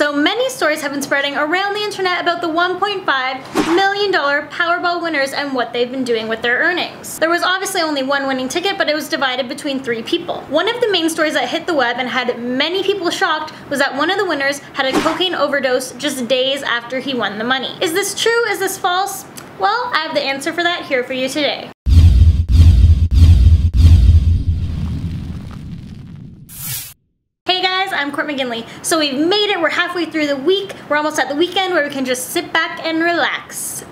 So many stories have been spreading around the internet about the $1.5 million Powerball winners and what they've been doing with their earnings. There was obviously only one winning ticket, but it was divided between 3 people. One of the main stories that hit the web and had many people shocked was that one of the winners had a cocaine overdose just days after he won the money. Is this true? Is this false? Well, I have the answer for that here for you today. Hey guys, I'm Court McGinley. So we've made it, we're halfway through the week, we're almost at the weekend where we can just sit back and relax.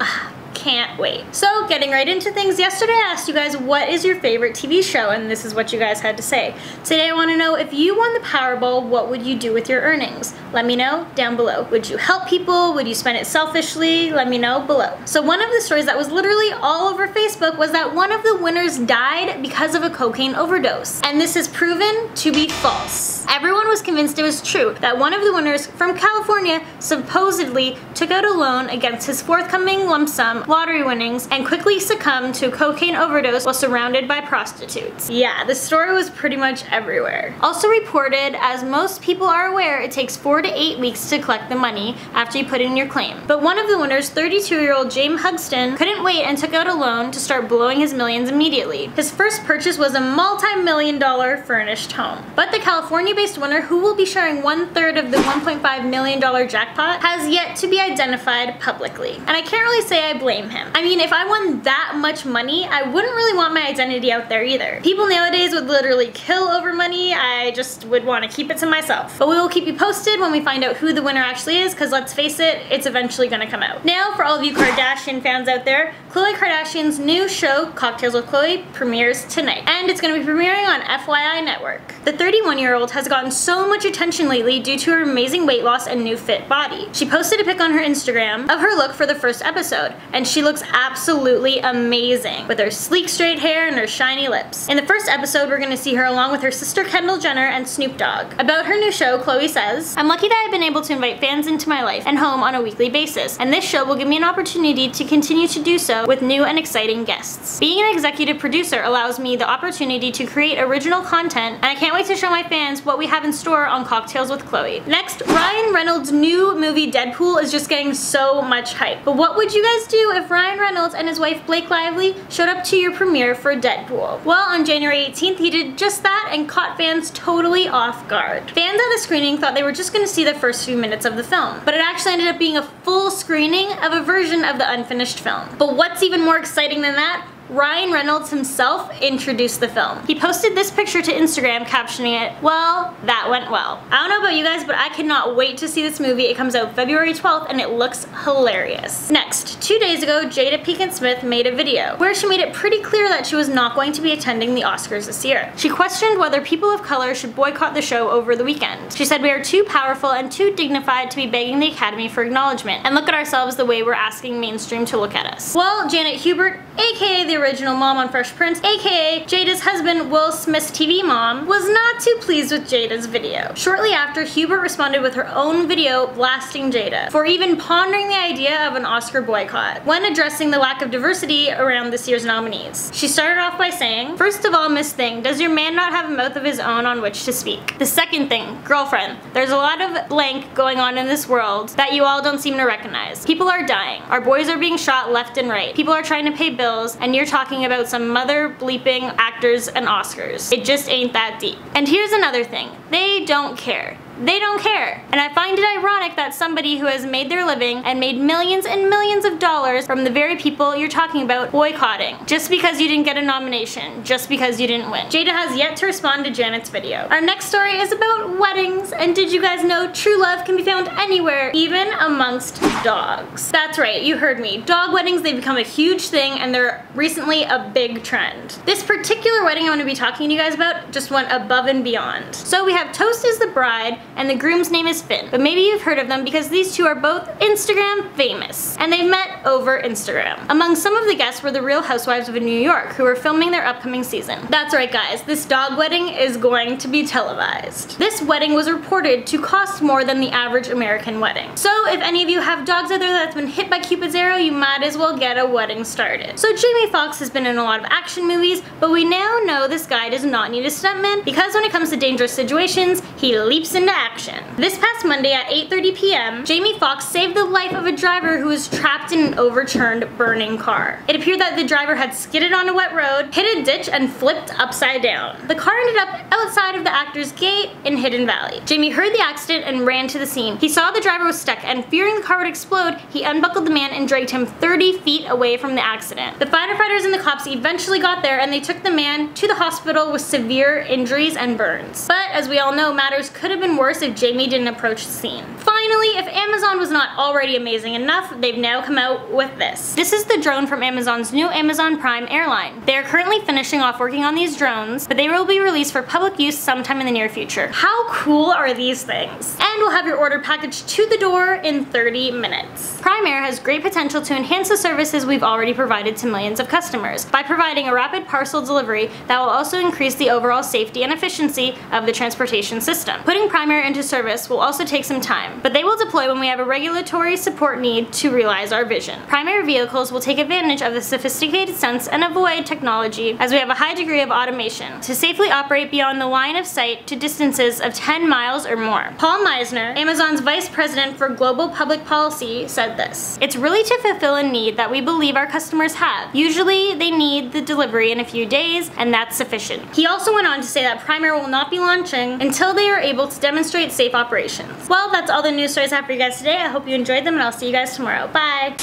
Can't wait. So getting right into things, yesterday I asked you guys what is your favorite TV show, and this is what you guys had to say. Today I want to know, if you won the Powerball, what would you do with your earnings? Let me know down below. Would you help people? Would you spend it selfishly? Let me know below. So one of the stories that was literally all over Facebook was that one of the winners died because of a cocaine overdose. And this is proven to be false. Everyone was convinced it was true, that one of the winners from California supposedly took out a loan against his forthcoming lump sum lottery winnings and quickly succumbed to a cocaine overdose while surrounded by prostitutes. Yeah, the story was pretty much everywhere. Also reported, as most people are aware, it takes 4 to 8 weeks to collect the money after you put in your claim. But one of the winners, 32-year-old James Hugston, couldn't wait and took out a loan to start blowing his millions immediately. His first purchase was a multi-million-dollar furnished home. But the California-based winner, who will be sharing 1/3 of the $1.5 million jackpot, has yet to be identified publicly. And I can't really say I blame him. I mean, if I won that much money, I wouldn't really want my identity out there either. People nowadays would literally kill over money. I just would want to keep it to myself. But we will keep you posted when we find out who the winner actually is, because let's face it, it's eventually gonna come out. Now, for all of you Kardashian fans out there, Khloe Kardashian's new show, Kocktails with Khloe, premieres tonight. And it's gonna be premiering on FYI Network. The 31-year-old has gotten so much attention lately due to her amazing weight loss and new fit body. She posted a pic on her Instagram of her look for the first episode, and she looks absolutely amazing with her sleek straight hair and her shiny lips. In the first episode, we're gonna see her along with her sister Kendall Jenner and Snoop Dogg. About her new show, Khloe says, "I'm lucky that I've been able to invite fans into my life and home on a weekly basis, and this show will give me an opportunity to continue to do so with new and exciting guests. Being an executive producer allows me the opportunity to create original content, and I can't wait to show my fans what we have in store on Cocktails with Khloe." Next, Ryan Reynolds' new movie Deadpool is just getting so much hype. But what would you guys do if Ryan Reynolds and his wife Blake Lively showed up to your premiere for Deadpool? Well, on January 18th, he did just that and caught fans totally off guard. Fans at the screening thought they were just going to see the first few minutes of the film, but it actually ended up being a full screening of a version of the unfinished film. But what's even more exciting than that? Ryan Reynolds himself introduced the film. He posted this picture to Instagram captioning it, "Well, that went well." I don't know about you guys, but I cannot wait to see this movie. It comes out February 12th and it looks hilarious. Next, 2 days ago, Jada Pinkett Smith made a video where she made it pretty clear that she was not going to be attending the Oscars this year. She questioned whether people of color should boycott the show over the weekend. She said, "We are too powerful and too dignified to be begging the Academy for acknowledgement and look at ourselves the way we're asking mainstream to look at us." Well, Janet Hubert, aka the original mom on Fresh Prince, aka Jada's husband Will Smith's TV mom, was not too pleased with Jada's video. Shortly after, Hubert responded with her own video blasting Jada for even pondering the idea of an Oscar boycott when addressing the lack of diversity around this year's nominees. She started off by saying, "First of all, Miss Thing, does your man not have a mouth of his own on which to speak? The second thing, girlfriend, there's a lot of blank going on in this world that you all don't seem to recognize. People are dying. Our boys are being shot left and right. People are trying to pay bills, and you're talking about some mother bleeping actors and Oscars. It just ain't that deep. And here's another thing. They don't care. They don't care. And I find it ironic that somebody who has made their living and made millions and millions of dollars from the very people you're talking about boycotting just because you didn't get a nomination, just because you didn't win." Jada has yet to respond to Janet's video. Our next story is about weddings, and did you guys know true love can be found anywhere, even amongst dogs? That's right, you heard me. Dog weddings, they've become a huge thing, and they're recently a big trend. This particular wedding I'm going to be talking to you guys about just went above and beyond. So we have Toast as the bride, and the groom's name is Finn. But maybe you've heard of them because these two are both Instagram famous, and they've met over Instagram. Among some of the guests were the Real Housewives of New York, who are filming their upcoming season. That's right guys, this dog wedding is going to be televised. This wedding was reported to cost more than the average American wedding. So if any of you have dogs out there that's been hit by Cupid's arrow, you might as well get a wedding started. So Jamie Foxx has been in a lot of action movies, but we now know this guy does not need a stuntman because when it comes to dangerous situations, he leaps into action. action. This past Monday at 8:30 p.m., Jamie Foxx saved the life of a driver who was trapped in an overturned, burning car. It appeared that the driver had skidded on a wet road, hit a ditch, and flipped upside down. The car ended up outside of the Actors Gate in Hidden Valley. Jamie heard the accident and ran to the scene. He saw the driver was stuck, and fearing the car would explode, he unbuckled the man and dragged him 30 feet away from the accident. The firefighters and the cops eventually got there, and they took the man to the hospital with severe injuries and burns. But as we all know, matters could have been worse if Jamie didn't approach the scene. Finally, if Amazon was not already amazing enough, they've now come out with this. This is the drone from Amazon's new Amazon Prime airline. They are currently finishing off working on these drones, but they will be released for public use sometime in the near future. How cool are these things? And we'll have your order packaged to the door in 30 minutes. Prime Air has great potential to enhance the services we've already provided to millions of customers by providing a rapid parcel delivery that will also increase the overall safety and efficiency of the transportation system. Putting Prime Air into service will also take some time, but they will deploy when we have a regulatory support need to realize our vision. Prime Air vehicles will take advantage of the sophisticated sense and avoid technology, as we have a high degree of automation to safely operate beyond the line of sight to distances of 10 miles or more. Paul Meisner, Amazon's Vice President for Global Public Policy, said this: "It's really to fulfill a need that we believe our customers have. Usually they need the delivery in a few days, and that's sufficient." He also went on to say that Prime Air will not be launching until they are able to demonstrate safe operations. Well, that's all the news stories I have for you guys today. I hope you enjoyed them, and I'll see you guys tomorrow. Bye!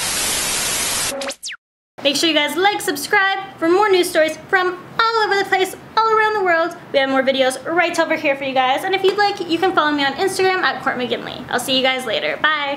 Make sure you guys like, subscribe for more news stories from all over the place, all around the world. We have more videos right over here for you guys. And if you'd like, you can follow me on Instagram at Court McGinley. I'll see you guys later. Bye!